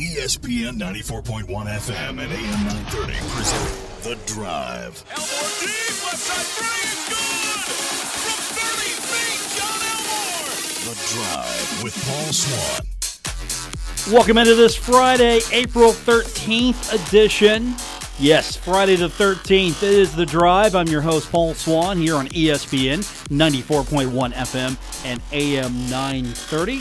ESPN 94.1 FM and AM 930 present The Drive. Elmore deep, left side three is good! From 30 feet, John Elmore! The Drive with Paul Swann. Welcome into this Friday, April 13th edition. Yes, Friday the 13th is The Drive. I'm your host, Paul Swann, here on ESPN 94.1 FM and AM 930.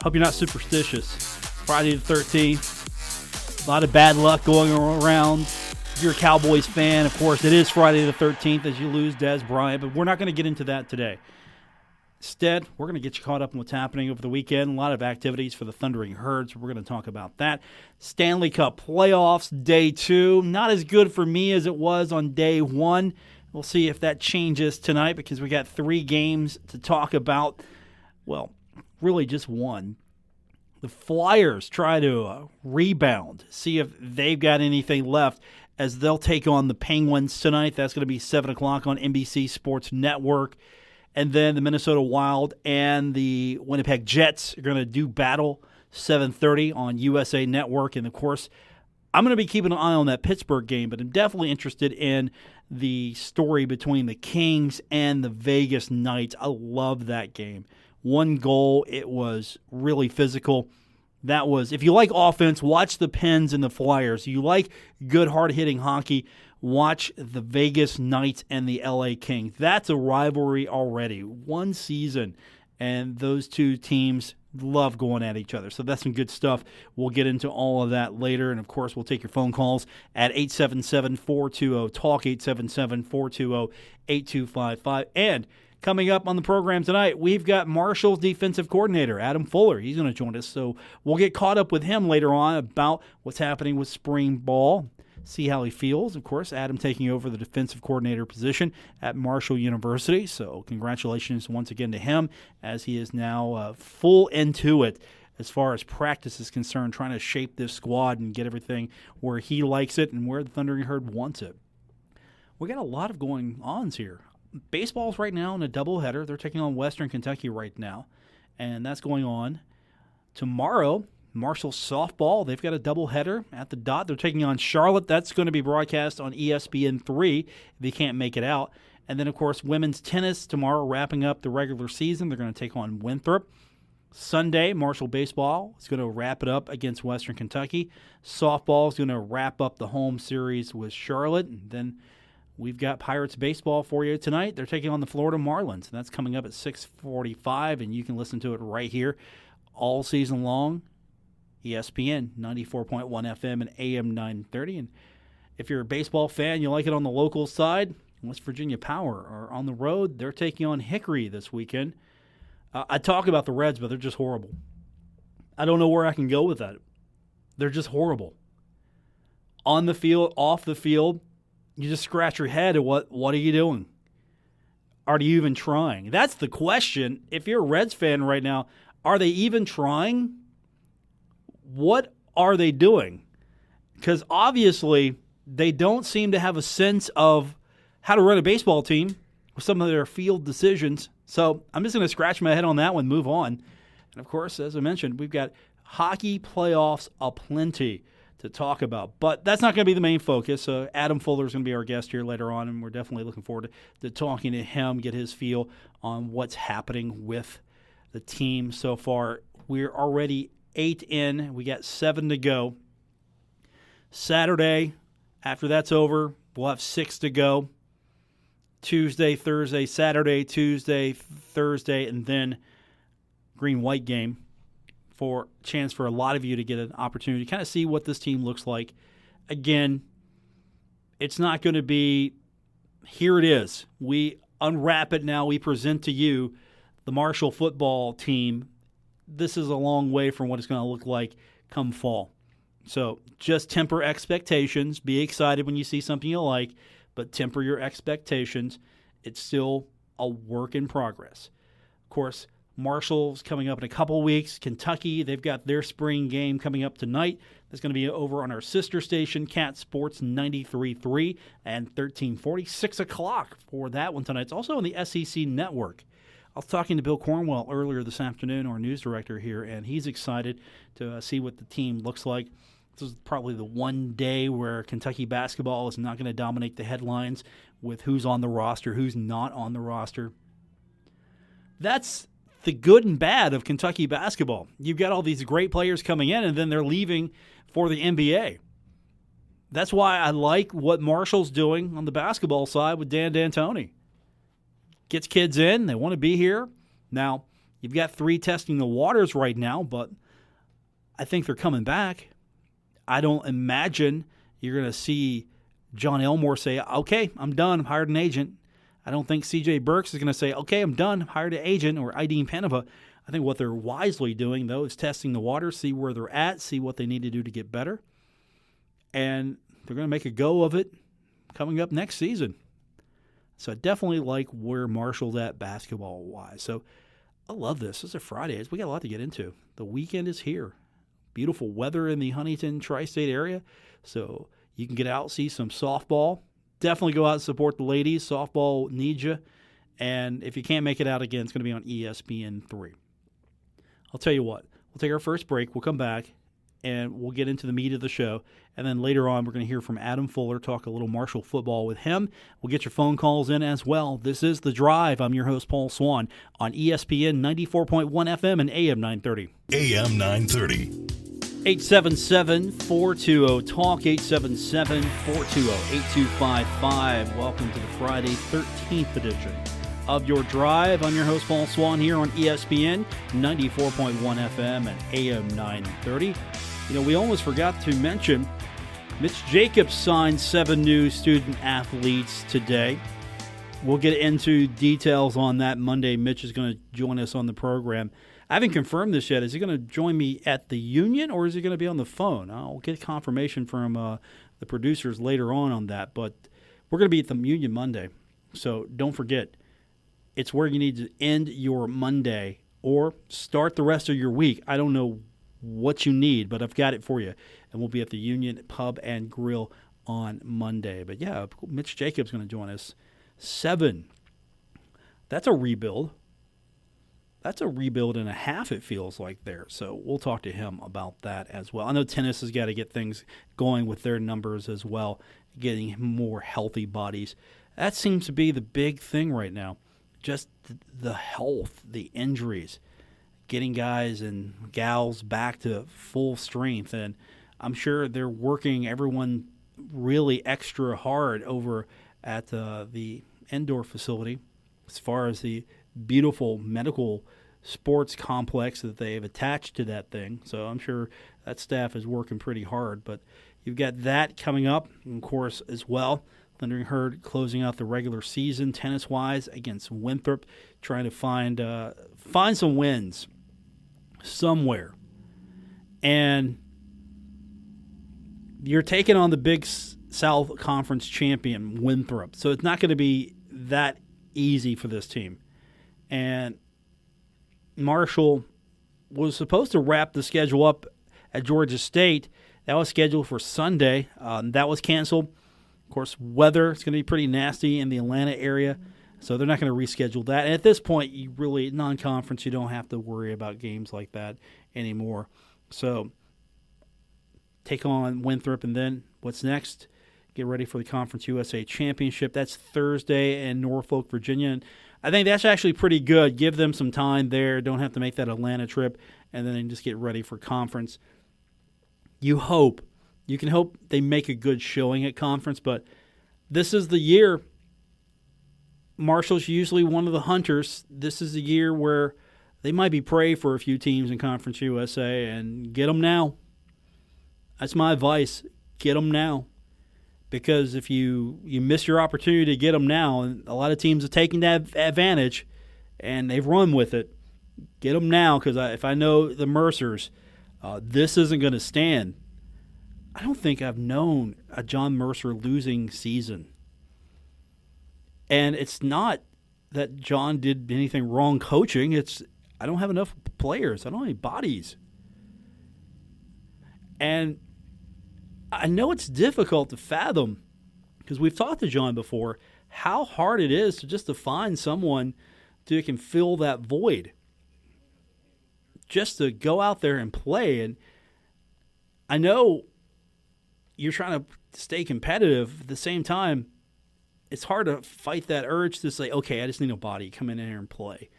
Hope you're not superstitious. Friday the 13th. A lot of bad luck going around. If you're a Cowboys fan, of course, it is Friday the 13th as you lose Dez Bryant, but we're not going to get into that today. Instead, we're going to get you caught up on what's happening over the weekend. A lot of activities for the Thundering Herd, so we're going to talk about that. Stanley Cup playoffs, day 2. Not as good for me as it was on day 1. We'll see if that changes tonight because we got 3 games to talk about. Well, really just one. The Flyers try to rebound, see if they've got anything left as they'll take on the Penguins tonight. That's going to be 7 o'clock on NBC Sports Network. And then the Minnesota Wild and the Winnipeg Jets are going to do battle 7:30 on USA Network. And, of course, I'm going to be keeping an eye on that Pittsburgh game, but I'm definitely interested in the story between the Kings and the Vegas Knights. I love that game. 1 goal. It was really physical. That was, if you like offense, watch the Pens and the Flyers. You like good, hard-hitting hockey, watch the Vegas Knights and the LA Kings. That's a rivalry already. 1 season, and those 2 teams love going at each other. So that's some good stuff. We'll get into all of that later. And, of course, we'll take your phone calls at 877-420-TALK, 877-420-8255. And coming up on the program tonight, we've got Marshall's defensive coordinator, Adam Fuller. He's going to join us. So we'll get caught up with him later on about what's happening with spring ball. See how he feels. Of course, Adam taking over the defensive coordinator position at Marshall University. So congratulations once again to him as he is now full into it as far as practice is concerned, trying to shape this squad and get everything where he likes it and where the Thundering Herd wants it. We got a lot of going-ons here. Baseball's right now in a doubleheader. They're taking on Western Kentucky right now, and that's going on. Tomorrow, Marshall softball, they've got a doubleheader at the Dot. They're taking on Charlotte. That's going to be broadcast on ESPN3 if you can't make it out. And then, of course, women's tennis tomorrow, wrapping up the regular season. They're going to take on Winthrop. Sunday, Marshall baseball is going to wrap it up against Western Kentucky. Softball is going to wrap up the home series with Charlotte. And then we've got Pirates baseball for you tonight. They're taking on the Florida Marlins, and that's coming up at 6:45, and you can listen to it right here all season long. ESPN 94.1 FM and AM 930. And if you're a baseball fan, you like it on the local side, West Virginia Power are on the road. They're taking on Hickory this weekend. I talk about the Reds, but they're just horrible. I don't know where I can go with that. They're just horrible. On the field, off the field, you just scratch your head at what are you doing? Are you even trying? That's the question. If you're a Reds fan right now, are they even trying? What are they doing? Because obviously they don't seem to have a sense of how to run a baseball team with some of their field decisions. So I'm just going to scratch my head on that one, move on. And, of course, as I mentioned, we've got hockey playoffs aplenty to talk about. But that's not going to be the main focus. Adam Fuller is going to be our guest here later on, and we're definitely looking forward to talking to him, get his feel on what's happening with the team so far. We're already 8 in. We got 7 to go. Saturday, after that's over, we'll have 6 to go. Tuesday, Thursday, Saturday, Tuesday, Thursday, and then green-white game for a chance for a lot of you to get an opportunity to kind of see what this team looks like. Again, it's not going to be, here it is. We unwrap it now. We present to you the Marshall football team. This is a long way from what it's going to look like come fall. So just temper expectations. Be excited when you see something you like, but temper your expectations. It's still a work in progress. Of course, Marshall's coming up in a couple weeks. Kentucky, they've got their spring game coming up tonight. That's going to be over on our sister station, Cat Sports 93.3 and 1340, 6 o'clock for that one tonight. It's also on the SEC Network. I was talking to Bill Cornwell earlier this afternoon, our news director here, and he's excited to see what the team looks like. This is probably the one day where Kentucky basketball is not going to dominate the headlines with who's on the roster, who's not on the roster. That's the good and bad of Kentucky basketball. You've got all these great players coming in, and then they're leaving for the NBA. That's why I like what Marshall's doing on the basketball side with Dan D'Antoni. Gets kids in. They want to be here. Now, you've got 3 testing the waters right now, but I think they're coming back. I don't imagine you're going to see John Elmore say, okay, I'm done. I've hired an agent. I don't think C.J. Burks is going to say, okay, I'm done. I've hired an agent, or Ideen Penova. I think what they're wisely doing, though, is testing the waters, see where they're at, see what they need to do to get better. And they're going to make a go of it coming up next season. So I definitely like where Marshall's at basketball-wise. So I love this. This is a Friday. We got a lot to get into. The weekend is here. Beautiful weather in the Huntington tri-state area. So you can get out, see some softball. Definitely go out and support the ladies. Softball needs you. And if you can't make it out again, it's going to be on ESPN3. I'll tell you what. We'll take our first break. We'll come back, and we'll get into the meat of the show. And then later on, we're going to hear from Adam Fuller, talk a little Marshall football with him. We'll get your phone calls in as well. This is The Drive. I'm your host, Paul Swann, on ESPN 94.1 FM and AM 930. AM 930. 877-420-TALK, 877-420-8255. Welcome to the Friday 13th edition of Your Drive. I'm your host, Paul Swann, here on ESPN 94.1 FM and AM 930. You know, we almost forgot to mention Mitch Jacobs signed 7 new student athletes today. We'll get into details on that Monday. Mitch is going to join us on the program. I haven't confirmed this yet. Is he going to join me at the Union, or is he going to be on the phone? I'll get confirmation from the producers later on that. But we're going to be at the Union Monday. So don't forget, it's where you need to end your Monday or start the rest of your week. I don't know what you need, but I've got it for you. And we'll be at the Union Pub and Grill on Monday. But, yeah, Mitch Jacobs is going to join us. 7. That's a rebuild. That's a rebuild and a half, it feels like there. So we'll talk to him about that as well. I know tennis has got to get things going with their numbers as well, getting more healthy bodies. That seems to be the big thing right now. Just the health, the injuries, getting guys and gals back to full strength. And I'm sure they're working everyone really extra hard over at the indoor facility as far as the beautiful medical sports complex that they've attached to that thing. So I'm sure that staff is working pretty hard. But you've got that coming up, of course, as well. Thundering Herd closing out the regular season tennis-wise against Winthrop, trying to find some wins somewhere. And you're taking on the Big South Conference champion, Winthrop. So it's not going to be that easy for this team. And Marshall was supposed to wrap the schedule up at Georgia State. That was scheduled for Sunday. That was canceled. Of course, weather is going to be pretty nasty in the Atlanta area, so they're not going to reschedule that. And at this point, you really, non-conference, you don't have to worry about games like that anymore. So take on Winthrop, and then what's next? Get ready for the Conference USA Championship. That's Thursday in Norfolk, Virginia. And I think that's actually pretty good. Give them some time there. Don't have to make that Atlanta trip, and then just get ready for conference. You can hope they make a good showing at conference, but this is the year. Marshall's usually one of the hunters. This is the year where they might be prey for a few teams in Conference USA, and get them now. That's my advice. Get them now. Because if you miss your opportunity to get them now, and a lot of teams are taking that advantage, and they've run with it, get them now. Because if I know the Mercers, this isn't going to stand. I don't think I've known a John Mercer losing season. And it's not that John did anything wrong coaching. It's I don't have enough players. I don't have any bodies. And I know it's difficult to fathom, because we've talked to John before, how hard it is to find someone dude, can fill that void. Just to go out there and play. And I know you're trying to stay competitive. At the same time, it's hard to fight that urge to say, okay, I just need a body. Come in here and play.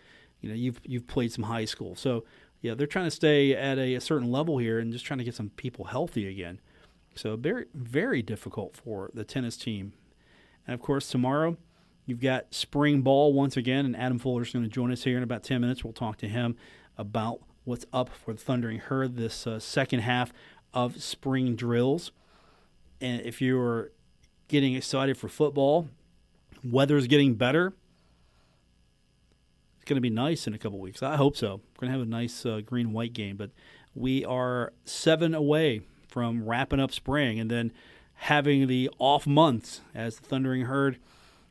You've played some high school. So, yeah, they're trying to stay at a certain level here and just trying to get some people healthy again. So very, very difficult for the tennis team. And, of course, tomorrow you've got spring ball once again, and Adam Fuller's going to join us here in about 10 minutes. We'll talk to him about what's up for the Thundering Herd this second half of spring drills. And if you're getting excited for football, weather's getting better. It's going to be nice in a couple weeks. I hope so. We're going to have a nice green-white game. But we are 7 away from wrapping up spring and then having the off months as the Thundering Herd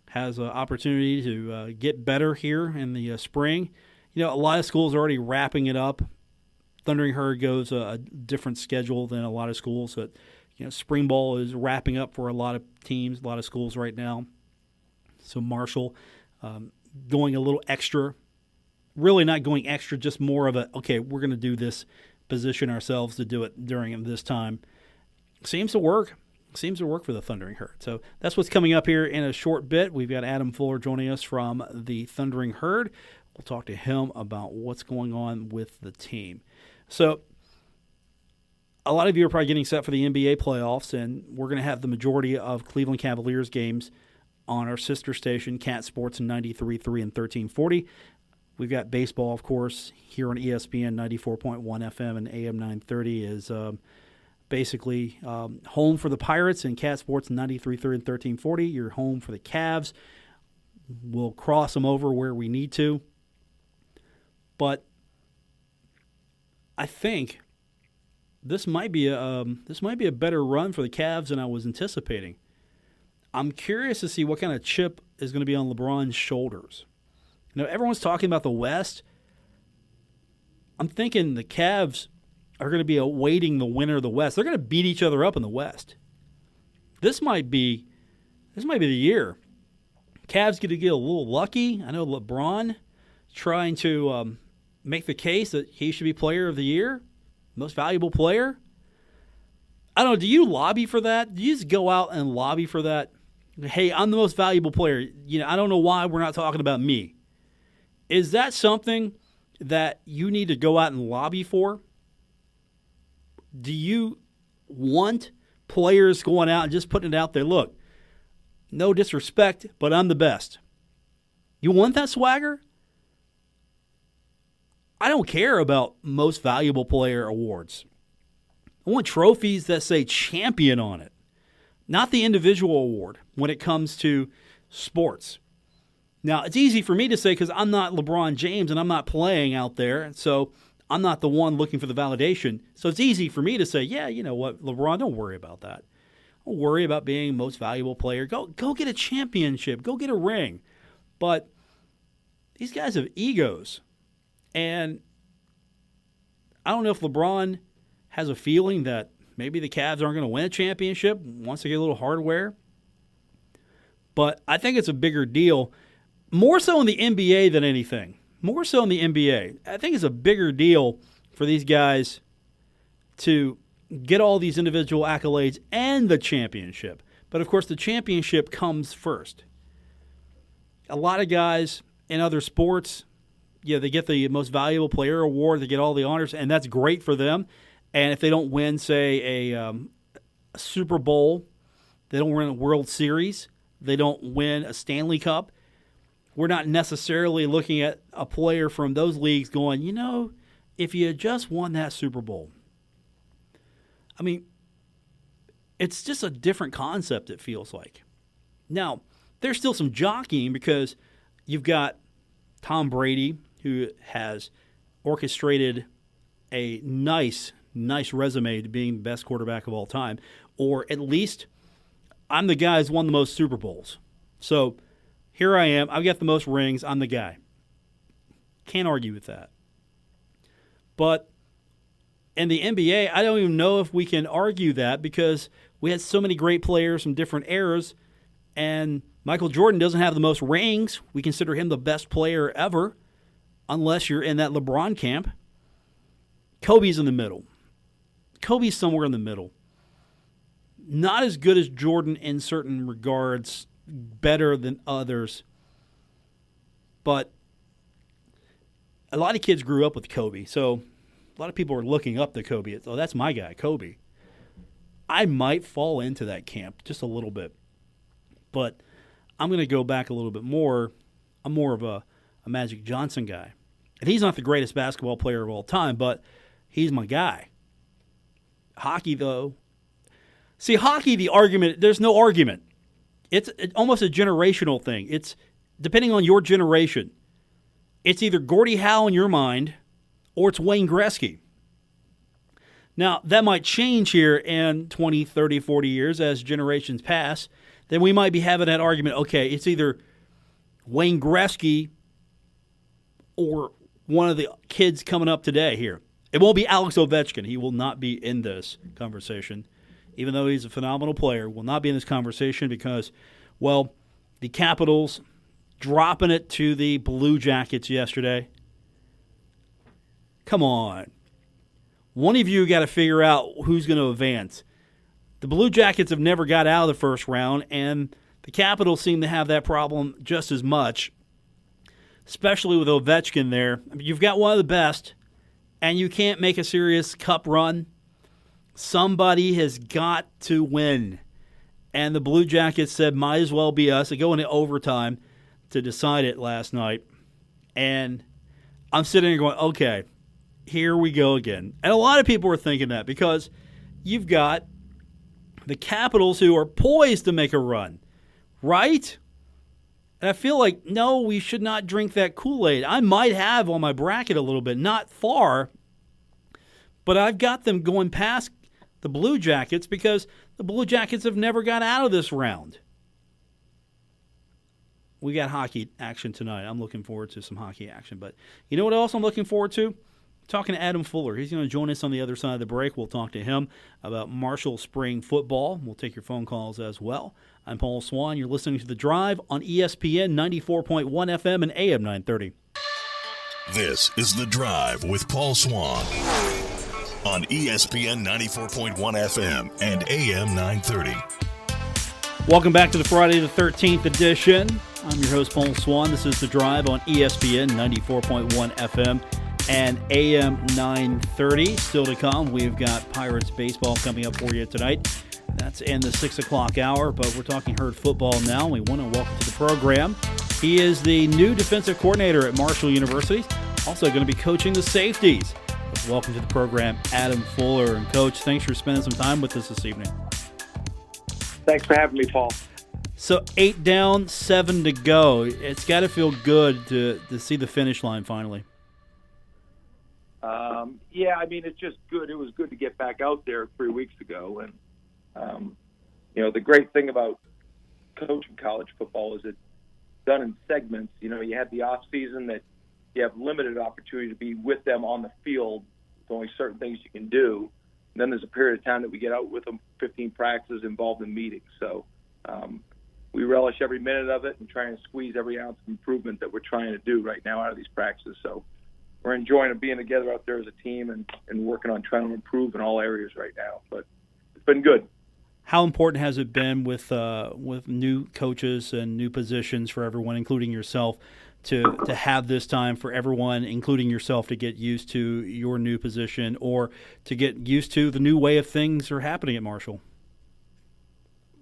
has an opportunity to get better here in the spring. A lot of schools are already wrapping it up. Thundering Herd goes a different schedule than a lot of schools. But, spring ball is wrapping up for a lot of teams, a lot of schools right now. So Marshall going a little extra. Really not going extra, just more of a, okay, we're going to do this, position ourselves to do it during this time. Seems to work. Seems to work for the Thundering Herd. So that's what's coming up here in a short bit. We've got Adam Fuller joining us from the Thundering Herd. We'll talk to him about what's going on with the team. So a lot of you are probably getting set for the NBA playoffs, and we're going to have the majority of Cleveland Cavaliers games on our sister station, Cat Sports 93.3 and 1340. We've got baseball, of course, here on ESPN 94.1 FM and AM 930 is basically home for the Pirates, and Cat Sports 93.3 and 1340. You're home for the Cavs. We'll cross them over where we need to. But I think this might be a better run for the Cavs than I was anticipating. I'm curious to see what kind of chip is going to be on LeBron's shoulders. Everyone's talking about the West. I'm thinking the Cavs are going to be awaiting the winner of the West. They're going to beat each other up in the West. This might be the year. Cavs get a little lucky. I know LeBron trying to make the case that he should be player of the year, most valuable player. I don't know. Do you lobby for that? Do you just go out and lobby for that? Hey, I'm the most valuable player. I don't know why we're not talking about me. Is that something that you need to go out and lobby for? Do you want players going out and just putting it out there? Look, no disrespect, but I'm the best. You want that swagger? I don't care about most valuable player awards. I want trophies that say champion on it, not the individual award when it comes to sports. Now, it's easy for me to say because I'm not LeBron James and I'm not playing out there, so I'm not the one looking for the validation. So it's easy for me to say, yeah, you know what, LeBron, don't worry about that. Don't worry about being most valuable player. Go get a championship. Go get a ring. But these guys have egos. And I don't know if LeBron has a feeling that maybe the Cavs aren't going to win a championship, wants to get a little hardware. But I think it's a bigger deal. More so in the NBA than anything. More so in the NBA. I think it's a bigger deal for these guys to get all these individual accolades and the championship. But, of course, the championship comes first. A lot of guys in other sports, they get the most valuable player award, they get all the honors, and that's great for them. And if they don't win, say, a Super Bowl, they don't win a World Series, they don't win a Stanley Cup, we're not necessarily looking at a player from those leagues going, if you had just won that Super Bowl. I mean, it's just a different concept, it feels like. Now, there's still some jockeying because you've got Tom Brady, who has orchestrated a nice resume to being the best quarterback of all time, or at least I'm the guy who's won the most Super Bowls. So here I am. I've got the most rings. I'm the guy. Can't argue with that. But in the NBA, I don't even know if we can argue that because we had so many great players from different eras, and Michael Jordan doesn't have the most rings. We consider him the best player ever, unless you're in that LeBron camp. Kobe's in the middle. Kobe's somewhere in the middle. Not as good as Jordan in certain regards, better than others. But a lot of kids grew up with Kobe, so a lot of people are looking up to Kobe. Oh, that's my guy, Kobe. I might fall into that camp just a little bit. But I'm going to go back a little bit more. I'm more of a Magic Johnson guy. And he's not the greatest basketball player of all time, but he's my guy. Hockey, though. See, hockey, there's no argument. It's almost a generational thing. It's depending on your generation. It's either Gordie Howe in your mind or it's Wayne Gretzky. Now, that might change here in 20, 30, 40 years as generations pass. Then we might be having that argument, okay, it's either Wayne Gretzky or one of the kids coming up today here. It won't be Alex Ovechkin. He will not be in this conversation. Even though he's a phenomenal player, will not be in this conversation because, well, the Capitals dropping it to the Blue Jackets yesterday. Come on. One of you got to figure out who's going to advance. The Blue Jackets have never got out of the first round, and the Capitals seem to have that problem just as much, especially with Ovechkin there. I mean, you've got one of the best, and you can't make a serious cup run. Somebody has got to win. And the Blue Jackets said, might as well be us. They go into overtime to decide it last night. And I'm sitting there going, okay, here we go again. And a lot of people are thinking that because you've got the Capitals who are poised to make a run, right? And I feel like, no, we should not drink that Kool-Aid. I might have on my bracket a little bit, not far, but I've got them going past the Blue Jackets because the Blue Jackets have never got out of this round. We got hockey action tonight. I'm looking forward to some hockey action. But you know what else I'm looking forward to? Talking to Adam Fuller. He's going to join us on the other side of the break. We'll talk to him about Marshall Spring football. We'll take your phone calls as well. I'm Paul Swann. You're listening to The Drive on ESPN 94.1 FM and AM 930. This is The Drive with Paul Swann on ESPN 94.1 FM and AM 930. Welcome back to the Friday the 13th edition. I'm your host, Paul Swann. This is The Drive on ESPN 94.1 FM and AM 930. Still to come, we've got Pirates baseball coming up for you tonight. That's in the 6 o'clock hour, but we're talking Herd football now. We want to welcome to the program. He is the new defensive coordinator at Marshall University, also going to be coaching the safeties. Welcome to the program, Adam Fuller. And Coach, thanks for spending some time with us this evening. Thanks for having me, Paul. So 8 down, 7 to go. It's got to feel good to see the finish line finally. Yeah, I mean, it's just good. It was good to get back out there 3 weeks ago. And, the great thing about coaching college football is it's done in segments. You know, you have the off season that you have limited opportunity to be with them on the field. There's only certain things you can do. And then there's a period of time that we get out with them, 15 practices involved in meetings. So we relish every minute of it and try and squeeze every ounce of improvement that we're trying to do right now out of these practices. So we're enjoying being together out there as a team and working on trying to improve in all areas right now. But it's been good. How important has it been with new coaches and new positions for everyone, including yourself, to have this time for everyone, including yourself, to get used to your new position or to get used to the new way of things are happening at Marshall?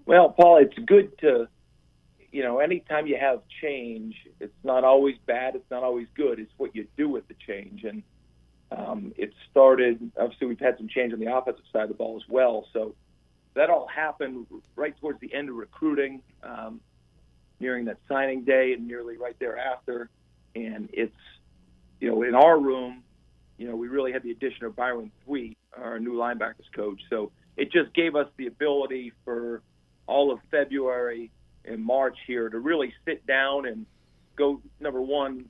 Well, Paul, it's good to, anytime you have change, it's not always bad, it's not always good. It's what you do with the change. And it started, obviously we've had some change on the offensive side of the ball as well. So that all happened right towards the end of recruiting, nearing that signing day and nearly right thereafter. And it's, in our room, we really had the addition of Byron Thweet, our new linebackers coach. So it just gave us the ability for all of February and March here to really sit down and go, number one,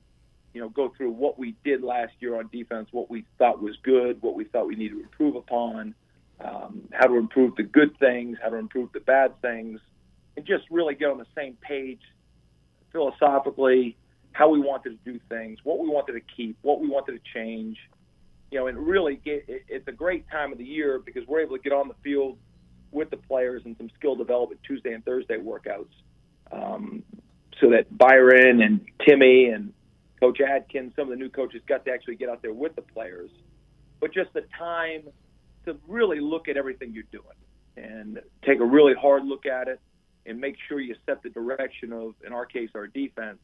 go through what we did last year on defense, what we thought was good, what we thought we needed to improve upon, how to improve the good things, how to improve the bad things, and just really get on the same page philosophically, how we wanted to do things, what we wanted to keep, what we wanted to change. And really it's a great time of the year because we're able to get on the field with the players and some skill development Tuesday and Thursday workouts, so that Byron and Timmy and Coach Adkins, some of the new coaches, got to actually get out there with the players. But just the time to really look at everything you're doing and take a really hard look at it and make sure you set the direction of, in our case, our defense,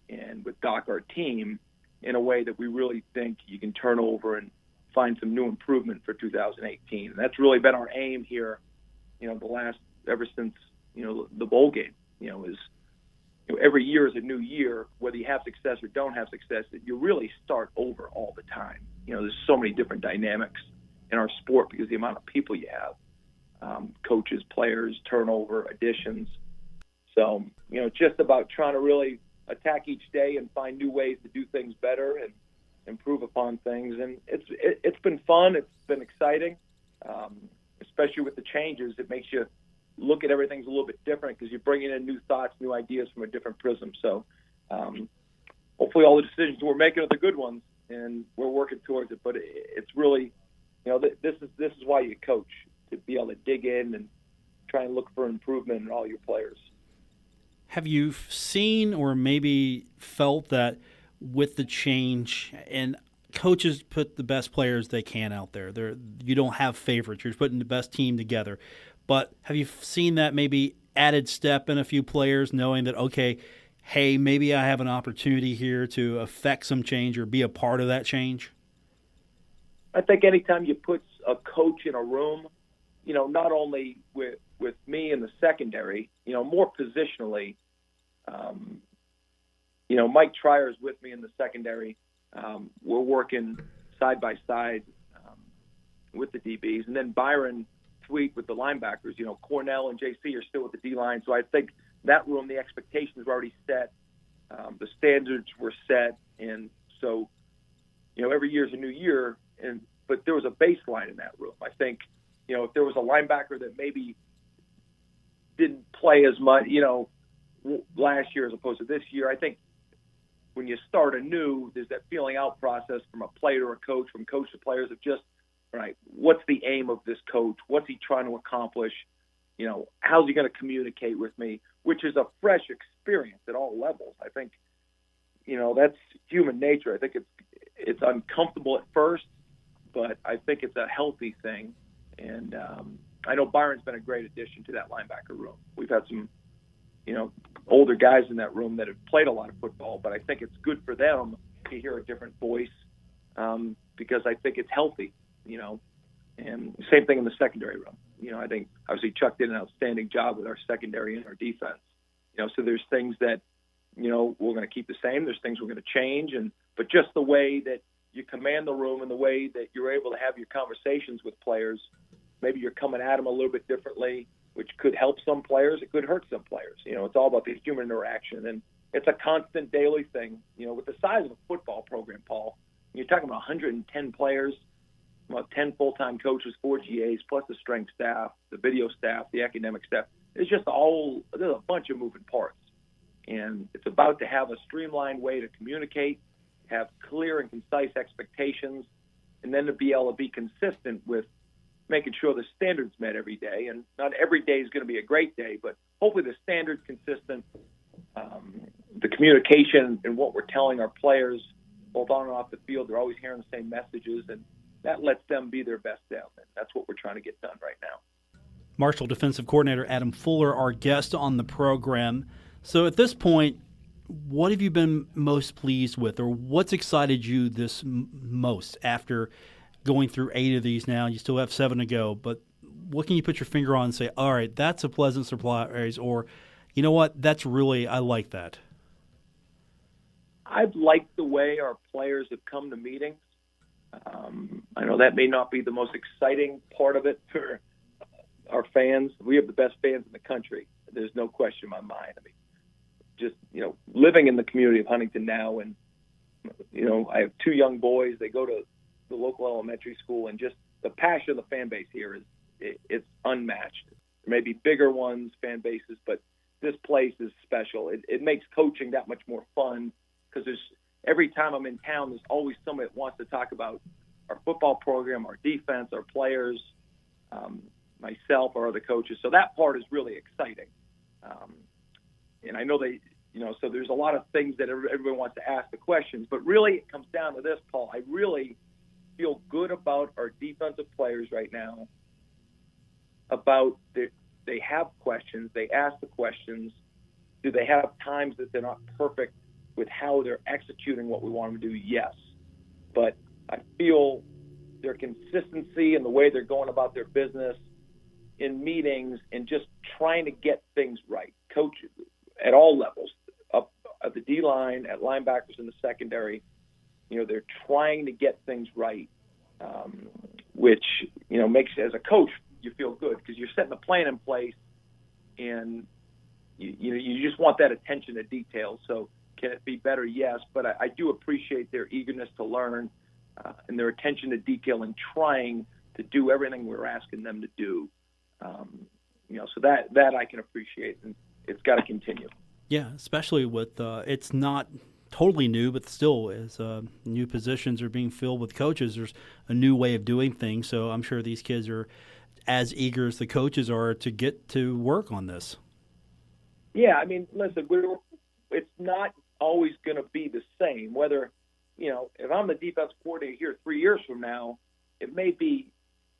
and with Doc, our team, in a way that we really think you can turn over and find some new improvement for 2018. And that's really been our aim here, ever since, the bowl game, every year is a new year, whether you have success or don't have success, that you really start over all the time. There's so many different dynamics in our sport because of the amount of people you have, coaches, players, turnover, additions. So, it's just about trying to really attack each day and find new ways to do things better and improve upon things. And it's been fun. It's been exciting, especially with the changes. It makes you look at everything a little bit different because you're bringing in new thoughts, new ideas from a different prism. So hopefully all the decisions we're making are the good ones, and we're working towards it. But it's really, this is why you coach, to be able to dig in and try and look for improvement in all your players. Have you seen or maybe felt that with the change, and coaches put the best players they can out there, you don't have favorites, you're putting the best team together, but have you seen that maybe added step in a few players knowing that, okay, hey, maybe I have an opportunity here to affect some change or be a part of that change? I think anytime you put a coach in a room, not only with me in the secondary, more positionally, Mike Trier's with me in the secondary. We're working side by side with the DBs, and then Byron Thweet with the linebackers. Cornell and JC are still with the D-line, so I think that room, the expectations were already set, the standards were set, and so every year is a new year, but there was a baseline in that room. I think if there was a linebacker that maybe didn't play as much, last year as opposed to this year, I think when you start anew, there's that feeling out process from a player to a coach, from coach to players, of just, all right, what's the aim of this coach? What's he trying to accomplish? How's he going to communicate with me? Which is a fresh experience at all levels. I think, that's human nature. I think it's uncomfortable at first, but I think it's a healthy thing. And I know Byron's been a great addition to that linebacker room. We've had some, older guys in that room that have played a lot of football, but I think it's good for them to hear a different voice because I think it's healthy, and same thing in the secondary room. I think obviously Chuck did an outstanding job with our secondary and our defense, so there's things that, we're going to keep the same. There's things we're going to change, but just the way that you command the room and the way that you're able to have your conversations with players, maybe you're coming at them a little bit differently, which could help some players. It could hurt some players. It's all about the human interaction, and it's a constant daily thing. With the size of a football program, Paul, you're talking about 110 players, about 10 full-time coaches, 4 GAs, plus the strength staff, the video staff, the academic staff. There's a bunch of moving parts, and it's about to have a streamlined way to communicate, have clear and concise expectations, and then to be able to be consistent with making sure the standard's met every day. And not every day is going to be a great day, but hopefully the standard's consistent. The communication and what we're telling our players, both on and off the field, they're always hearing the same messages, and that lets them be their best self. And that's what we're trying to get done right now. Marshall defensive coordinator Adam Fuller, our guest on the program. So at this point, what have you been most pleased with, or what's excited you this most after going through 8 of these now? You still have 7 to go, but what can you put your finger on and say, all right, that's a pleasant surprise, or you know what, I like that? I've liked the way our players have come to meetings. I know that may not be the most exciting part of it for our fans. We have the best fans in the country. There's no question in my mind. I mean, just, living in the community of Huntington now, and, I have 2 young boys. They go to the local elementary school, and just the passion of the fan base here it's unmatched. maybe bigger ones, fan bases, but this place is special. It makes coaching that much more fun because every time I'm in town, there's always somebody that wants to talk about our football program, our defense, our players, myself, or other coaches. So that part is really exciting. And I know so there's a lot of things that everyone wants to ask the questions, but really it comes down to this, Paul. I really feel good about our defensive players right now, about they have questions, they ask the questions. Do they have times that they're not perfect with how they're executing what we want them to do? Yes. But I feel their consistency and the way they're going about their business in meetings and just trying to get things right. Coaches at all levels, up at the D-line, at linebackers in the secondary, they're trying to get things right, which, makes, as a coach, you feel good because you're setting the plan in place and you just want that attention to detail. So can it be better? Yes, but I do appreciate their eagerness to learn and their attention to detail and trying to do everything we're asking them to do. So that I can appreciate, and it's got to continue. Yeah, especially with it's not totally new, but still, as new positions are being filled with coaches, there's a new way of doing things. So I'm sure these kids are as eager as the coaches are to get to work on this. Yeah, I mean, listen, it's not always going to be the same. Whether, if I'm the defense coordinator here 3 years from now, it may be,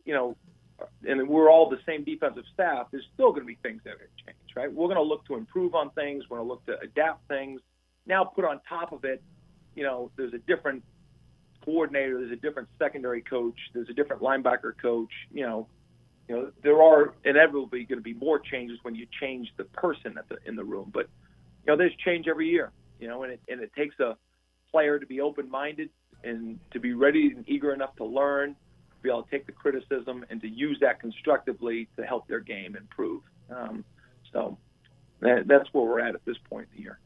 and we're all the same defensive staff, there's still going to be things that are going to change, right? We're going to look to improve on things. We're going to look to adapt things. Now put on top of it, there's a different coordinator, there's a different secondary coach, there's a different linebacker coach, there are inevitably going to be more changes when you change the person in the room. But, there's change every year, and it takes a player to be open-minded and to be ready and eager enough to learn, to be able to take the criticism and to use that constructively to help their game improve. So that's where we're at this point in the year.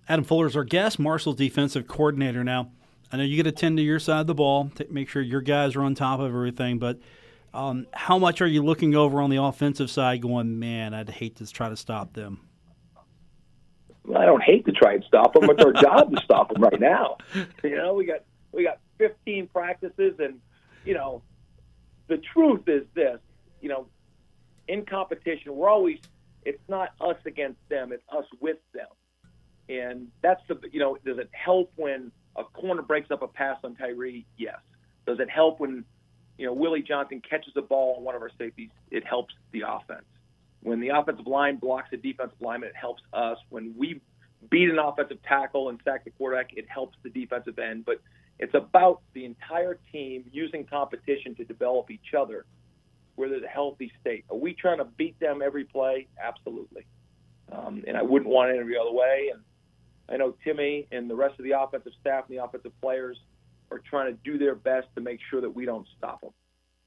Adam Fuller is our guest, Marshall's defensive coordinator. Now, I know you get to tend to your side of the ball, to make sure your guys are on top of everything, but how much are you looking over on the offensive side going, man, I'd hate to try to stop them? Well, I don't hate to try and stop them. It's our job to stop them right now. We got 15 practices, and, the truth is this, in competition, it's not us against them, it's us with them. And that's does it help when a corner breaks up a pass on Tyree? Yes. Does it help when, Willie Johnson catches a ball on one of our safeties? It helps the offense. When the offensive line blocks a defensive lineman, it helps us. When we beat an offensive tackle and sack the quarterback, it helps the defensive end. But it's about the entire team using competition to develop each other where there's a healthy state. Are we trying to beat them every play? Absolutely. And I wouldn't want it any other way. And I know Timmy and the rest of the offensive staff and the offensive players are trying to do their best to make sure that we don't stop them.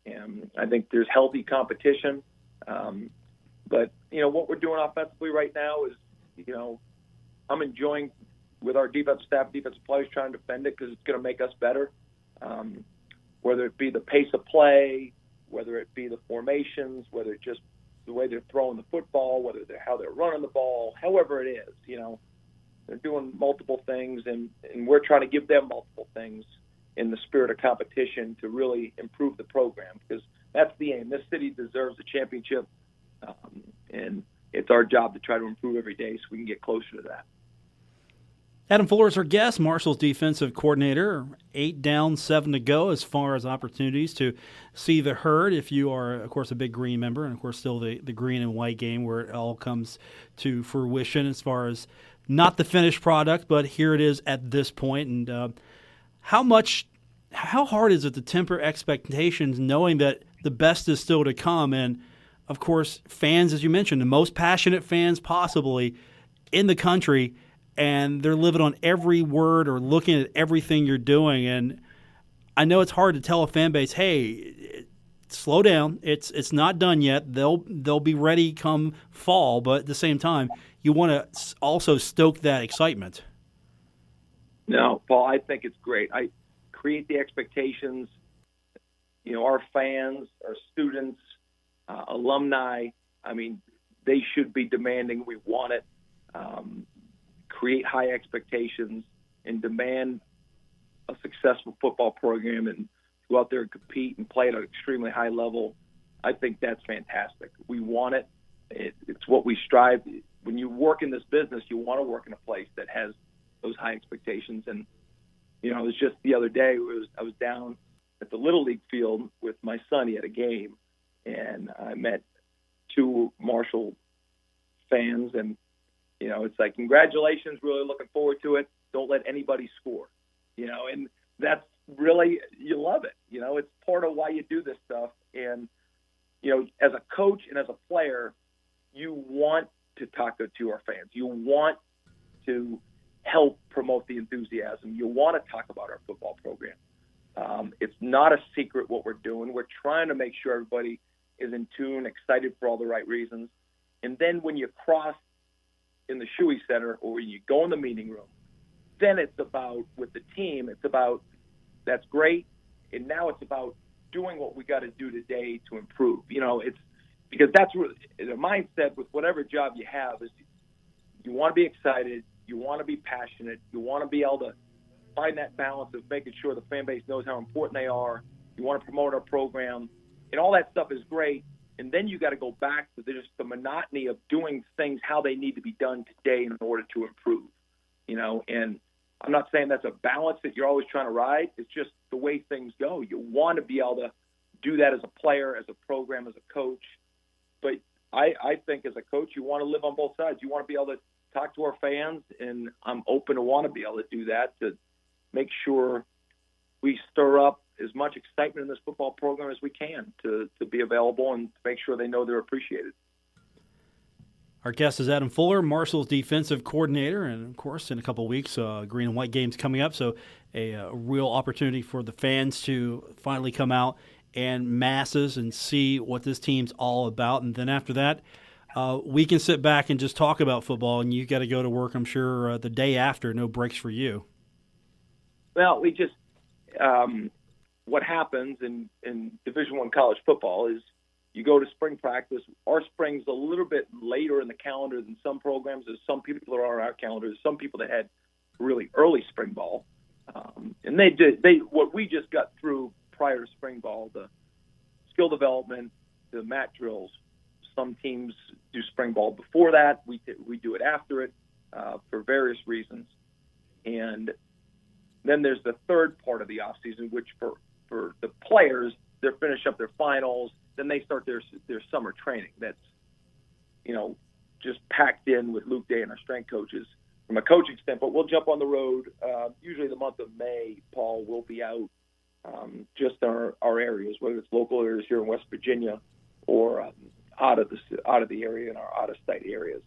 And I think there's healthy competition. But, what we're doing offensively right now is, I'm enjoying with our defensive staff, defensive players trying to defend it because it's going to make us better. Whether it be the pace of play, whether it be the formations, whether it's just the way they're throwing the football, how they're running the ball, however it is, they're doing multiple things, and we're trying to give them multiple things in the spirit of competition to really improve the program, because that's the aim. This city deserves a championship, and it's our job to try to improve every day so we can get closer to that. Adam Fuller is our guest, Marshall's defensive coordinator. 8 down, 7 to go as far as opportunities to see the herd if you are, of course, a big green member, and, of course, still the green and white game where it all comes to fruition as far as not the finished product, but here it is at this point. And how hard is it to temper expectations knowing that the best is still to come? And, of course, fans, as you mentioned, the most passionate fans possibly in the country, and they're living on every word or looking at everything you're doing. And I know it's hard to tell a fan base, hey, slow down. It's not done yet. They'll be ready come fall, but at the same time, you want to also stoke that excitement. No, Paul, I think it's great. I create the expectations. Our fans, our students, alumni. I mean, they should be demanding. We want it. Create high expectations and demand a successful football program and go out there and compete and play at an extremely high level. I think that's fantastic. We want it. It's what we strive. When you work in this business, you want to work in a place that has those high expectations. And, it was just the other day, I was down at the Little League field with my son. He had a game, and I met two Marshall fans, and, it's like, congratulations, really looking forward to it. Don't let anybody score, and that's really, you love it. It's part of why you do this stuff. And, as a coach and as a player, you want to talk to our fans. You want to help promote the enthusiasm. You want to talk about our football program. It's not a secret what we're doing. We're trying to make sure everybody is in tune, excited for all the right reasons. And then when you cross in the Shuey Center or when you go in the meeting room, then it's about, with the team, it's about, that's great. And now it's about doing what we got to do today to improve. It's because that's what the mindset with whatever job you have is. You want to be excited. You want to be passionate. You want to be able to find that balance of making sure the fan base knows how important they are. You want to promote our program, and all that stuff is great. And then you got to go back to just the monotony of doing things how they need to be done today in order to improve. And I'm not saying that's a balance that you're always trying to ride. It's just the way things go. You want to be able to do that as a player, as a program, as a coach. But I think as a coach, you want to live on both sides. You want to be able to talk to our fans, and I'm open to want to be able to do that, to make sure we stir up as much excitement in this football program as we can to be available and to make sure they know they're appreciated. Our guest is Adam Fuller, Marshall's defensive coordinator, and, of course, in a couple of weeks, green and white games coming up, so a real opportunity for the fans to finally come out and masses and see what this team's all about. And then after that, we can sit back and just talk about football, and you got to go to work, I'm sure, the day after. No breaks for you. Well, we just what happens in Division I college football is you go to spring practice. Our spring's a little bit later in the calendar than some programs. There's some people that are on our calendar. There's some people that had really early spring ball. And what we just got through prior to spring ball, the skill development, the mat drills. Some teams do spring ball before that. We do it after it for various reasons. And then there's the third part of the off season, which for the players, they're finish up their finals. Then they start their summer training. That's, just packed in with Luke Day and our strength coaches. From a coaching standpoint, we'll jump on the road. Usually the month of May, Paul, will be out just our areas, whether it's local areas here in West Virginia or out of the area in our out-of-state areas.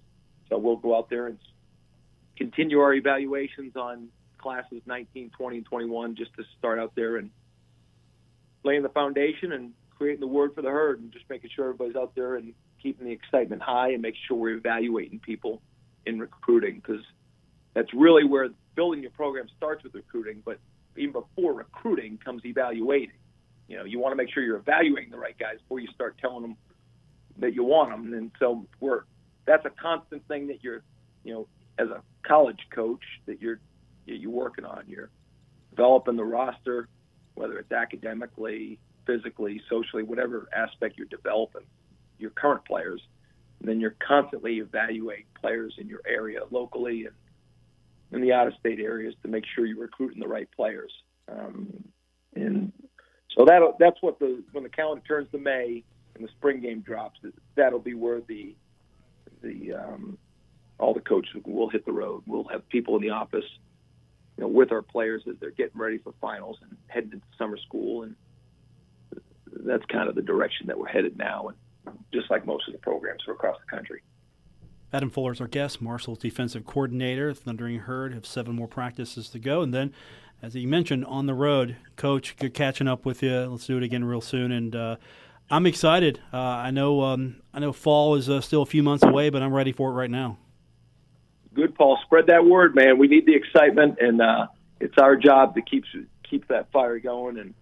So we'll go out there and continue our evaluations on classes 19, 20, and 21 just to start out there and laying the foundation and creating the word for the herd and just making sure everybody's out there and keeping the excitement high and making sure we're evaluating people in recruiting, because that's really where building your program starts, with recruiting. But even before recruiting comes evaluating. You want to make sure you're evaluating the right guys before you start telling them that you want them. And so that's a constant thing that you're, as a college coach, that you're working on. You're developing the roster, whether it's academically, physically, socially, whatever aspect you're developing your current players. And then you're constantly evaluating players in your area locally and in the out-of-state areas to make sure you're recruiting the right players. And so that's what when the calendar turns to May and the spring game drops, that'll be where all the coaches will hit the road. We'll have people in the office, with our players as they're getting ready for finals and heading into summer school. And that's kind of the direction that we're headed now, and just like most of the programs across the country. Adam Fuller is our guest, Marshall's defensive coordinator. Thundering Herd have 7 more practices to go. And then, as you mentioned, on the road. Coach, good catching up with you. Let's do it again real soon. And I'm excited. I know fall is still a few months away, but I'm ready for it right now. Good, Paul. Spread that word, man. We need the excitement, and it's our job to keep that fire going. And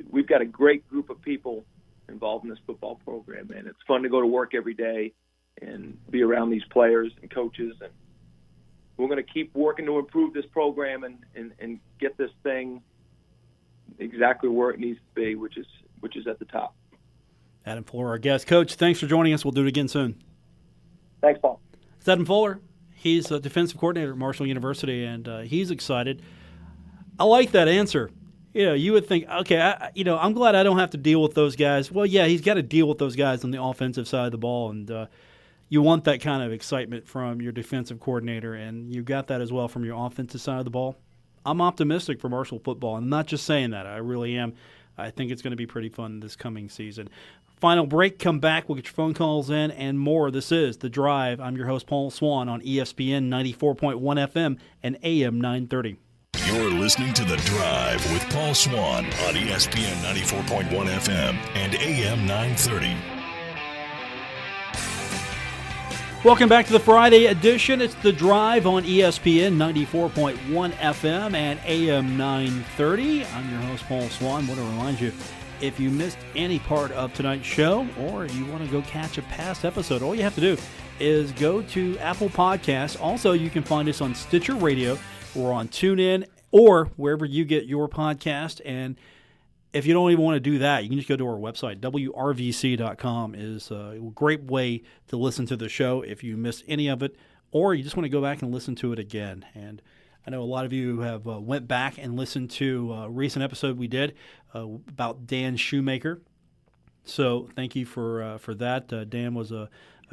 we've got a great group of people in involved in this football program, man. It's fun to go to work every day and be around these players and coaches, and we're going to keep working to improve this program and get this thing exactly where it needs to be, which is at the top. Adam Fuller, our guest. Coach, thanks for joining us. We'll do it again soon. Thanks, Paul. It's Adam Fuller. He's a defensive coordinator at Marshall University, and he's excited. I like that answer. You would think, okay, I'm glad I don't have to deal with those guys. Well, yeah, he's got to deal with those guys on the offensive side of the ball, and you want that kind of excitement from your defensive coordinator, and you got that as well from your offensive side of the ball. I'm optimistic for Marshall football. I'm not just saying that. I really am. I think it's going to be pretty fun this coming season. Final break, come back, we'll get your phone calls in and more. This is The Drive. I'm your host, Paul Swann, on ESPN 94.1 FM and AM 930. You're listening to The Drive with Paul Swann on ESPN 94.1 FM and AM 930. Welcome back to the Friday edition. It's The Drive on ESPN 94.1 FM and AM 930. I'm your host, Paul Swann. I want to remind you, if you missed any part of tonight's show or you want to go catch a past episode, all you have to do is go to Apple Podcasts. Also, you can find us on Stitcher Radio or on TuneIn or wherever you get your podcast. And if you don't even want to do that, you can just go to our website. WRVC.com is a great way to listen to the show if you missed any of it, or you just want to go back and listen to it again. And I know a lot of you have went back and listened to a recent episode we did about Dan Shoemaker. So thank you for that. Dan was a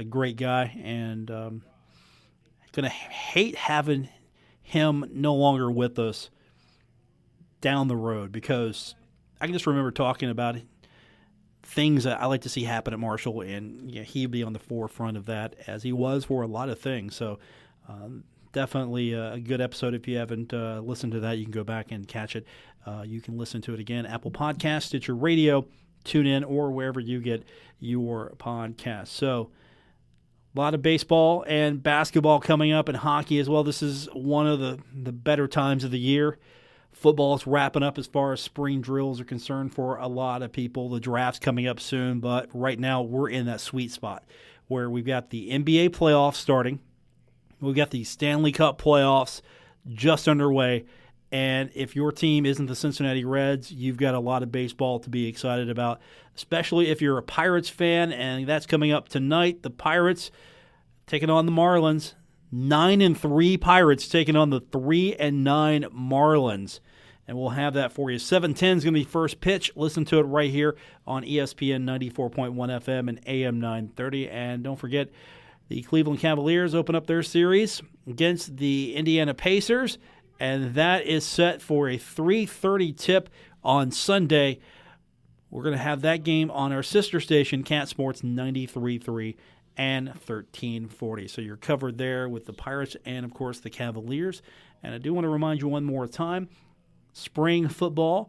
great guy, and going to hate having him no longer with us down the road, because I can just remember talking about things that I like to see happen at Marshall, and he'd be on the forefront of that, as he was for a lot of things. So definitely a good episode. If you haven't listened to that, you can go back and catch it. You can listen to it again, Apple Podcasts, Stitcher Radio, TuneIn, or wherever you get your podcasts. So a lot of baseball and basketball coming up, and hockey as well. This is one of the better times of the year. Football is wrapping up as far as spring drills are concerned for a lot of people. The draft's coming up soon, but right now we're in that sweet spot where we've got the NBA playoffs starting. We've got the Stanley Cup playoffs just underway, and if your team isn't the Cincinnati Reds, you've got a lot of baseball to be excited about, especially if you're a Pirates fan, and that's coming up tonight. The Pirates taking on the Marlins. 9-3 Pirates taking on the 3-9 Marlins. And we'll have that for you. 7:10 is going to be first pitch. Listen to it right here on ESPN 94.1 FM and AM 930. And don't forget, the Cleveland Cavaliers open up their series against the Indiana Pacers, and that is set for a 3:30 tip on Sunday. We're going to have that game on our sister station, Cat Sports 93.3 and 1340. So you're covered there with the Pirates and, of course, the Cavaliers. And I do want to remind you one more time, spring football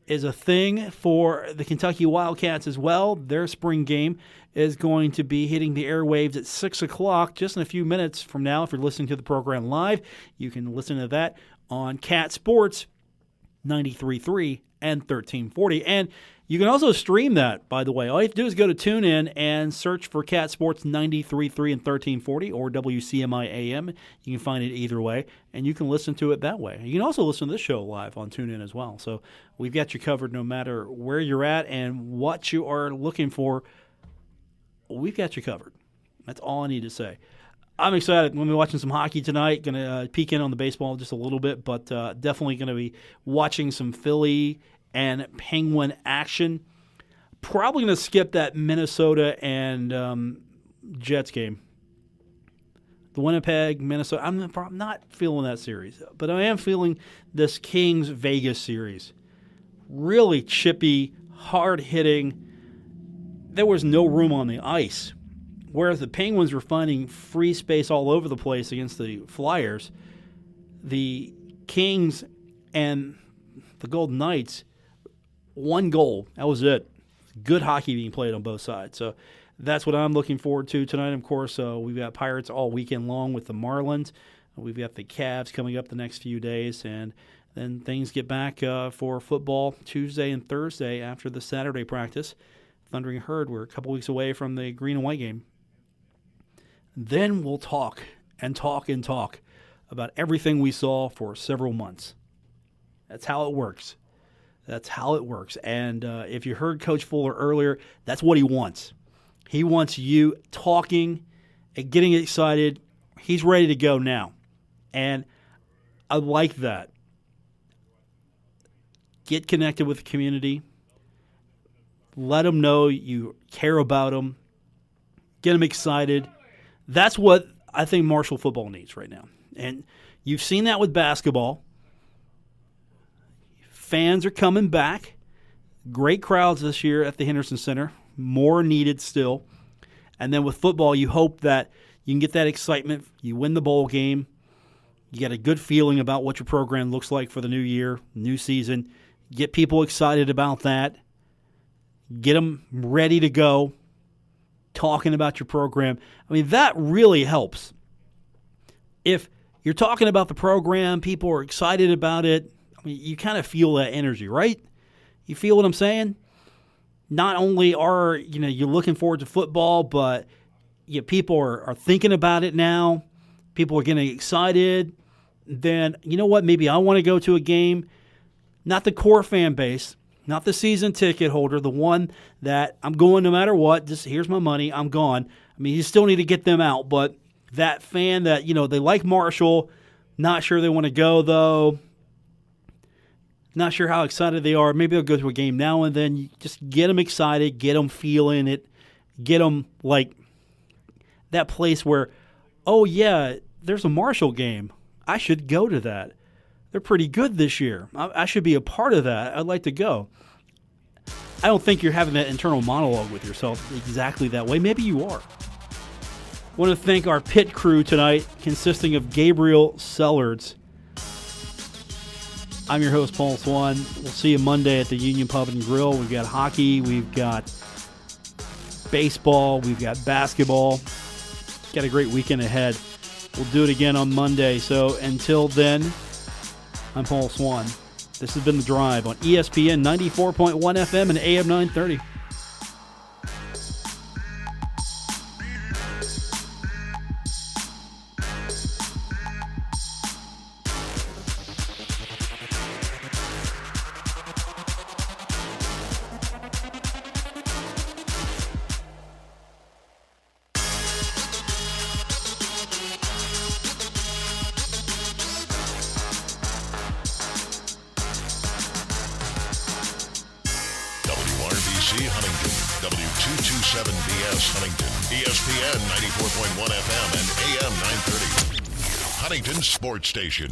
is a thing for the Kentucky Wildcats as well. Their spring game is going to be hitting the airwaves at 6 o'clock just in a few minutes from now. If you're listening to the program live, you can listen to that on Cat Sports 93.3 and 1340. And you can also stream that, by the way. All you have to do is go to TuneIn and search for Cat Sports 93.3 and 1340 or WCMI AM. You can find it either way, and you can listen to it that way. You can also listen to this show live on TuneIn as well. So we've got you covered no matter where you're at and what you are looking for. We've got you covered. That's all I need to say. I'm excited. I'm going to be watching some hockey tonight. Going to peek in on the baseball just a little bit, but definitely going to be watching some Philly and Penguin action. Probably going to skip that Minnesota and Jets game. The Winnipeg, Minnesota. I'm not feeling that series, but I am feeling this Kings-Vegas series. Really chippy, hard-hitting. There was no room on the ice. Whereas the Penguins were finding free space all over the place against the Flyers, the Kings and the Golden Knights, one goal. That was it. Good hockey being played on both sides. So that's what I'm looking forward to tonight. Of course, we've got Pirates all weekend long with the Marlins. We've got the Cavs coming up the next few days. And then things get back for football Tuesday and Thursday after the Saturday practice. Thundering Herd. We're a couple weeks away from the green and white game. Then we'll talk and talk and talk about everything we saw for several months. That's how it works. That's how it works. And if you heard Coach Fuller earlier, that's what he wants. He wants you talking and getting excited. He's ready to go now. And I like that. Get connected with the community. Let them know you care about them. Get them excited. That's what I think Marshall football needs right now. And you've seen that with basketball. Fans are coming back. Great crowds this year at the Henderson Center. More needed still. And then with football, you hope that you can get that excitement. You win the bowl game. You get a good feeling about what your program looks like for the new year, new season. Get people excited about that. Get them ready to go. Talking about your program. I mean, that really helps. If you're talking about the program, people are excited about it, I mean, you kind of feel that energy, right? You feel what I'm saying? Not only are you're looking forward to football, but people are thinking about it now. People are getting excited. Then, you know what? Maybe I want to go to a game. Not the core fan base, not the season ticket holder, the one that I'm going no matter what. Just here's my money. I'm gone. I mean, you still need to get them out, but that fan that, they like Marshall, not sure they want to go though, not sure how excited they are. Maybe they'll go to a game now and then. You just get them excited, get them feeling it, get them like that place where, oh yeah, there's a Marshall game. I should go to that. They're pretty good this year. I should be a part of that. I'd like to go. I don't think you're having that internal monologue with yourself exactly that way. Maybe you are. I want to thank our pit crew tonight, consisting of Gabriel Sellards. I'm your host, Paul Swann. We'll see you Monday at the Union Pub and Grill. We've got hockey, we've got baseball, we've got basketball. Got a great weekend ahead. We'll do it again on Monday. So until then, I'm Paul Swann. This has been The Drive on ESPN 94.1 FM and AM 930. Huntington, W227BS Huntington, ESPN 94.1 FM and AM 930. Huntington Sports Station.